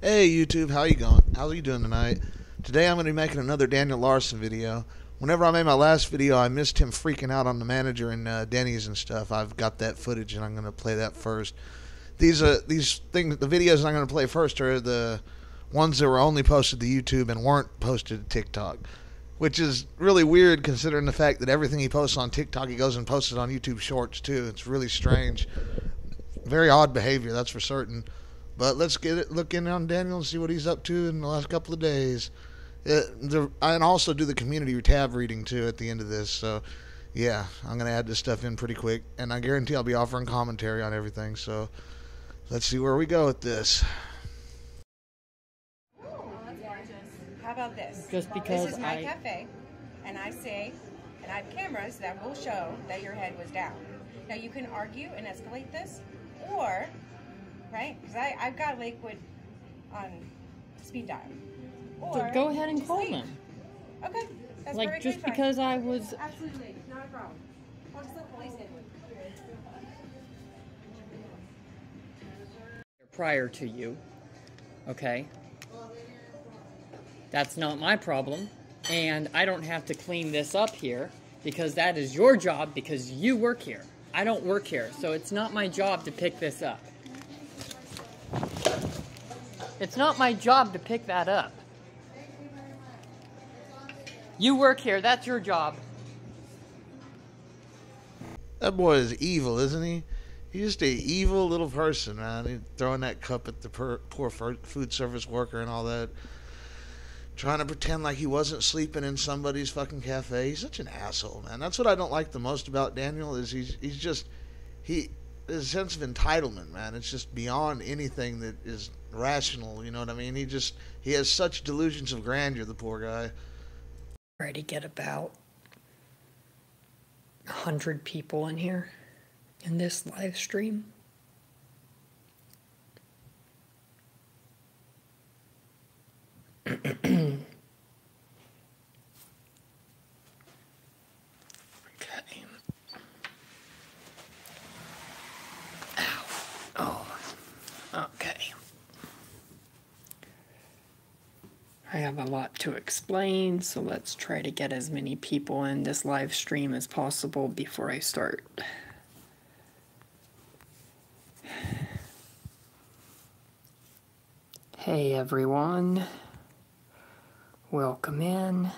Hey YouTube, how you going? How are you doing tonight? Today I'm going to be making another Daniel Larson video. Whenever I made my last video, I missed him freaking out on the manager and Denny's and stuff. I've got that footage and I'm going to play that first. These things, the videos I'm going to play first are the ones that were only posted to YouTube and weren't posted to TikTok, which is really weird considering the fact that everything he posts on TikTok he goes and posts it on YouTube Shorts too. It's really strange. Very odd behavior, that's for certain. But let's look in on Daniel and see what he's up to in the last couple of days. And also do the community tab reading too at the end of this. So, yeah, I'm gonna add this stuff in pretty quick, and I guarantee I'll be offering commentary on everything. So, let's see where we go with this. How about this? Just because this is my cafe, and I have cameras that will show that your head was down. Now you can argue and escalate this, or, right? Because I've got Lakewood on speed dial. Or so go ahead and call them. Okay, that's like just fine. because I was Absolutely, not a problem. I'll just let the police in. prior to you, okay? That's not my problem, and I don't have to clean this up here because that is your job because you work here. I don't work here, so it's not my job to pick this up. It's not my job to pick that up. You work here, that's your job. That boy is evil, isn't he? He's just an evil little person, man. He's throwing that cup at the poor food service worker and all that. Trying to pretend like he wasn't sleeping in somebody's fucking cafe. He's such an asshole, man. That's what I don't like the most about Daniel is his sense of entitlement, man. It's just beyond anything that is rational, you know what I mean? He has such delusions of grandeur, the poor guy. Try to get about 100 people in here in this live stream. Okay. Ow. Oh. Okay. I have a lot to explain, so let's try to get as many people in this live stream as possible before I start. Hey everyone. Welcome in.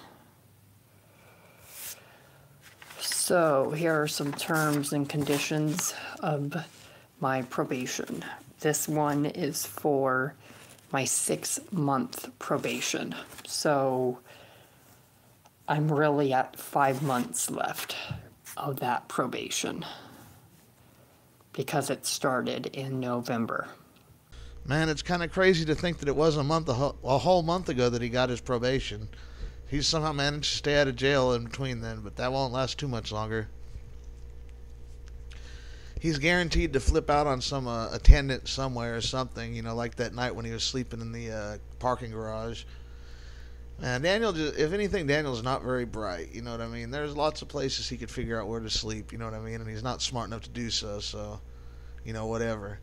So, here are some terms and conditions of my probation. This one is for my 6-month probation. So, I'm really at 5 months left of that probation because it started in November. Man, it's kind of crazy to think that it was a whole month ago that he got his probation. He's somehow managed to stay out of jail in between then, but that won't last too much longer. He's guaranteed to flip out on some attendant somewhere or something, you know, like that night when he was sleeping in the parking garage. Man, if anything, Daniel's not very bright, you know what I mean? There's lots of places he could figure out where to sleep, you know what I mean? And he's not smart enough to do so, so, you know, whatever.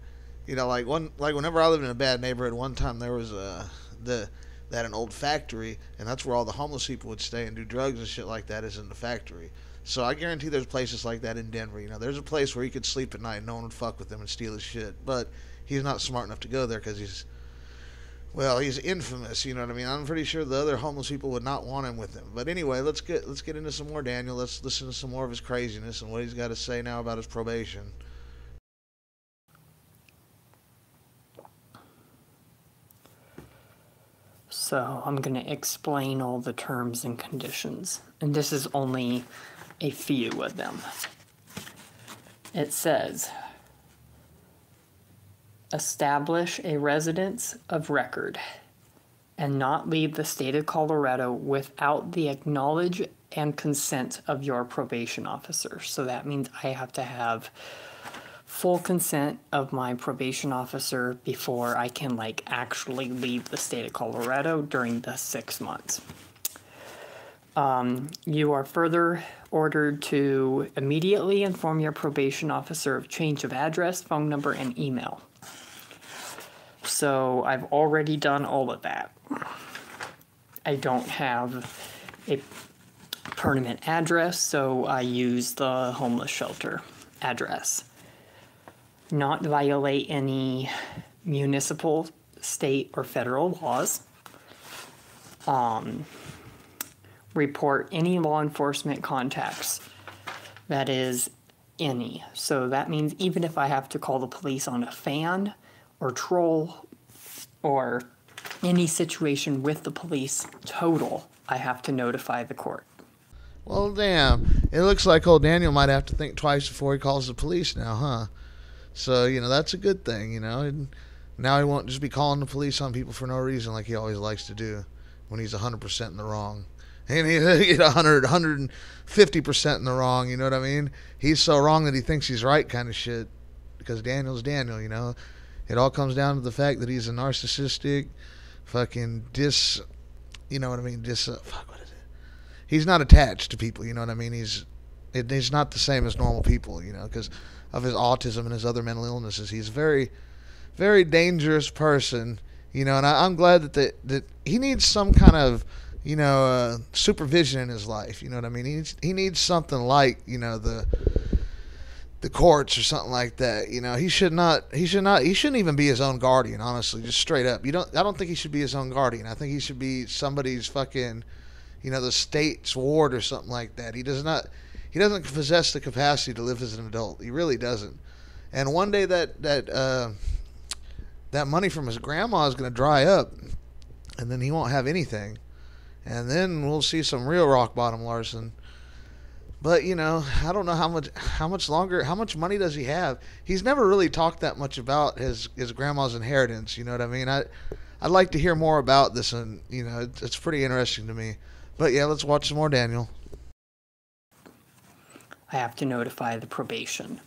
You know, like whenever I lived in a bad neighborhood, one time there was an old factory, and that's where all the homeless people would stay and do drugs and shit like that is in the factory. So I guarantee there's places like that in Denver. You know, there's a place where he could sleep at night and no one would fuck with him and steal his shit. But he's not smart enough to go there because he's infamous. You know what I mean? I'm pretty sure the other homeless people would not want him with them. But anyway, let's get into some more Daniel. Let's listen to some more of his craziness and what he's got to say now about his probation. So I'm going to explain all the terms and conditions, and this is only a few of them. It says, establish a residence of record and not leave the state of Colorado without the acknowledge and consent of your probation officer. So that means I have to have full consent of my probation officer before I can actually leave the state of Colorado during the 6 months. You are further ordered to immediately inform your probation officer of change of address, phone number, and email. So I've already done all of that. I don't have a permanent address, so I use the homeless shelter address. Not violate any municipal, state, or federal laws. Report any law enforcement contacts. That is, any. So that means even if I have to call the police on a fan or troll or any situation with the police total, I have to notify the court. Well, damn. It looks like old Daniel might have to think twice before he calls the police now, huh? So, that's a good thing, And now he won't just be calling the police on people for no reason like he always likes to do when he's 100% in the wrong. And he's 150% in the wrong, you know what I mean? He's so wrong that he thinks he's right kind of shit. Because Daniel's Daniel, It all comes down to the fact that he's a narcissistic, fucking you know what I mean? What is it? He's not attached to people, you know what I mean? He's not the same as normal people, because of his autism and his other mental illnesses. He's a very, very dangerous person, and I'm glad that he needs some kind of, supervision in his life, you know what I mean? He needs something like, the courts or something like that. He shouldn't even be his own guardian, honestly, just straight up. I don't think he should be his own guardian. I think he should be somebody's fucking, the state's ward or something like that. He doesn't possess the capacity to live as an adult. He really doesn't. And one day that money from his grandma is going to dry up, and then he won't have anything. And then we'll see some real rock bottom Larson. But, I don't know how much money does he have? He's never really talked that much about his grandma's inheritance, you know what I mean? I'd like to hear more about this, and, it's pretty interesting to me. But, yeah, let's watch some more Daniel. I have to notify the probation.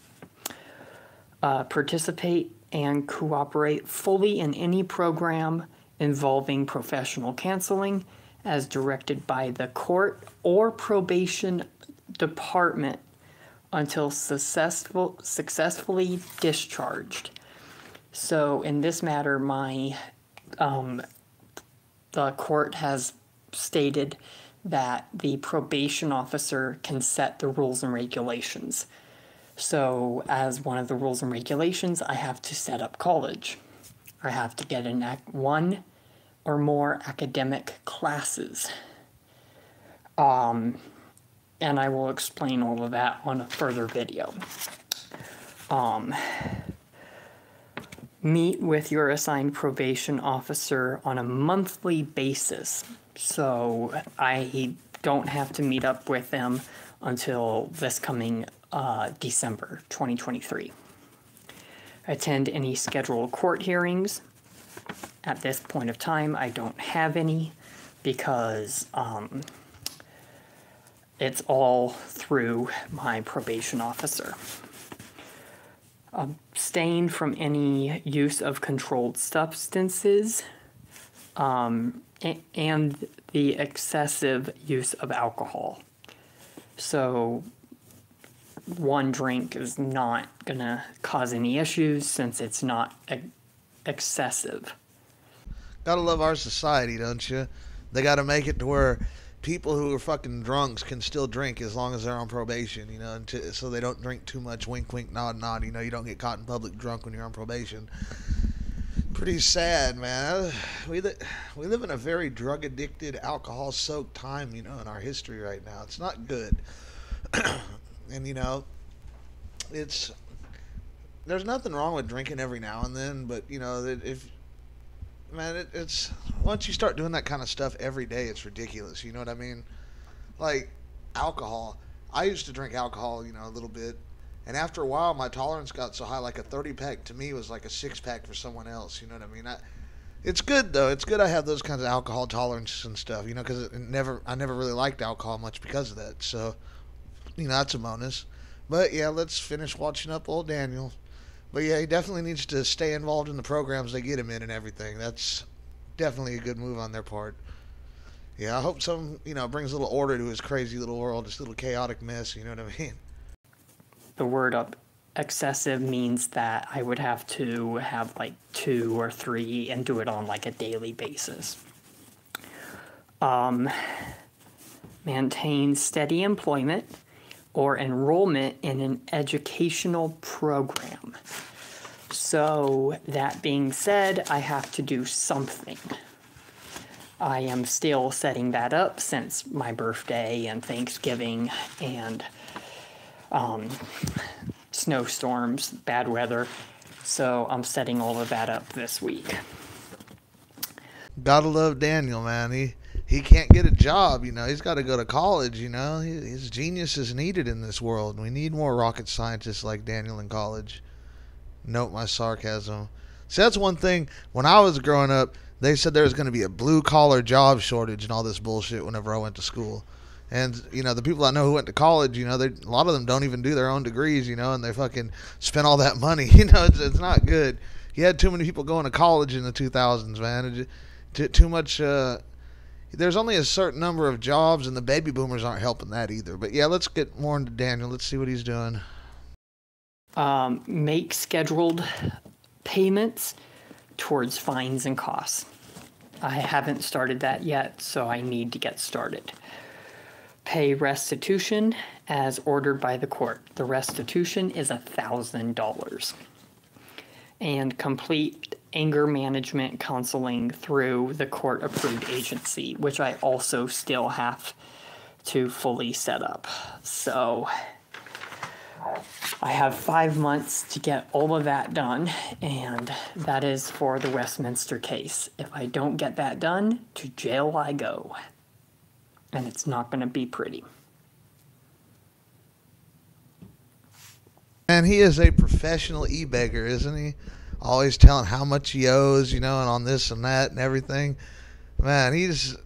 Participate and cooperate fully in any program involving professional counseling as directed by the court or probation department until successfully discharged. So in this matter, the court has stated that the probation officer can set the rules and regulations. So as one of the rules and regulations, I have to set up college. I have to get in one or more academic classes. And I will explain all of that on a further video. Meet with your assigned probation officer on a monthly basis. So I don't have to meet up with them until this coming December 2023. Attend any scheduled court hearings. At this point of time, I don't have any because it's all through my probation officer. Abstain from any use of controlled substances and the excessive use of alcohol. So one drink is not going to cause any issues since it's not excessive. Gotta love our society, don't you? They gotta make it to where people who are fucking drunks can still drink as long as they're on probation, so they don't drink too much. Wink, wink, nod, nod. You don't get caught in public drunk when you're on probation. Pretty sad, man. We live in a very drug-addicted, alcohol-soaked time, in our history right now. It's not good. And, there's nothing wrong with drinking every now and then, but, it's once you start doing that kind of stuff every day, it's ridiculous. You know what I mean? Like alcohol. I used to drink alcohol, a little bit, and after a while, my tolerance got so high. Like a 30-pack to me was like a 6-pack for someone else. You know what I mean? It's good though. It's good I have those kinds of alcohol tolerances and stuff. Because I never really liked alcohol much because of that. So, that's a bonus. But yeah, let's finish watching up old Daniel. But yeah, he definitely needs to stay involved in the programs they get him in and everything. That's definitely a good move on their part. Yeah, I hope some, brings a little order to his crazy little world, this little chaotic mess, you know what I mean? The word up excessive means that I would have to have like 2 or 3 and do it on like a daily basis. Maintain steady employment or enrollment in an educational program. So that being said, I have to do something. I am still setting that up since my birthday and Thanksgiving and snowstorms, bad weather. So I'm setting all of that up this week. Gotta love Daniel, man. He can't get a job, you know. He's got to go to college, you know. His genius is needed in this world. We need more rocket scientists like Daniel in college. Note my sarcasm. See, that's one thing. When I was growing up, they said there was going to be a blue-collar job shortage and all this bullshit whenever I went to school. And, you know, the people I know who went to college, you know, a lot of them don't even do their own degrees, you know, and they fucking spend all that money. You know, it's not good. You had too many people going to college in the 2000s, man. Too much... there's only a certain number of jobs, and the baby boomers aren't helping that either. But yeah, let's get more into Daniel. Let's see what he's doing. Make scheduled payments towards fines and costs. I haven't started that yet, so I need to get started. Pay restitution as ordered by the court. The restitution is $1,000. And complete anger management counseling through the court-approved agency, which I also still have to fully set up. So I have 5 months to get all of that done, and that is for the Westminster case. If I don't get that done, to jail I go. And it's not going to be pretty. And he is a professional e-beggar, isn't he? Always telling how much he owes, you know, and on this and that and everything. Man, he's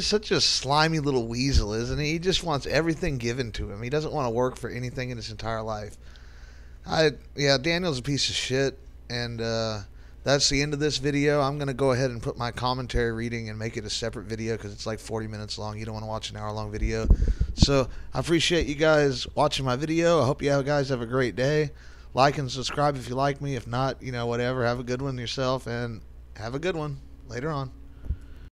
such a slimy little weasel, isn't he? He just wants everything given to him. He doesn't want to work for anything in his entire life. Daniel's a piece of shit, and that's the end of this video. I'm going to go ahead and put my commentary reading and make it a separate video because it's like 40 minutes long. You don't want to watch an hour-long video. So I appreciate you guys watching my video. I hope you guys have a great day. Like and subscribe if you like me. If not, you know, whatever. Have a good one yourself, and have a good one later on.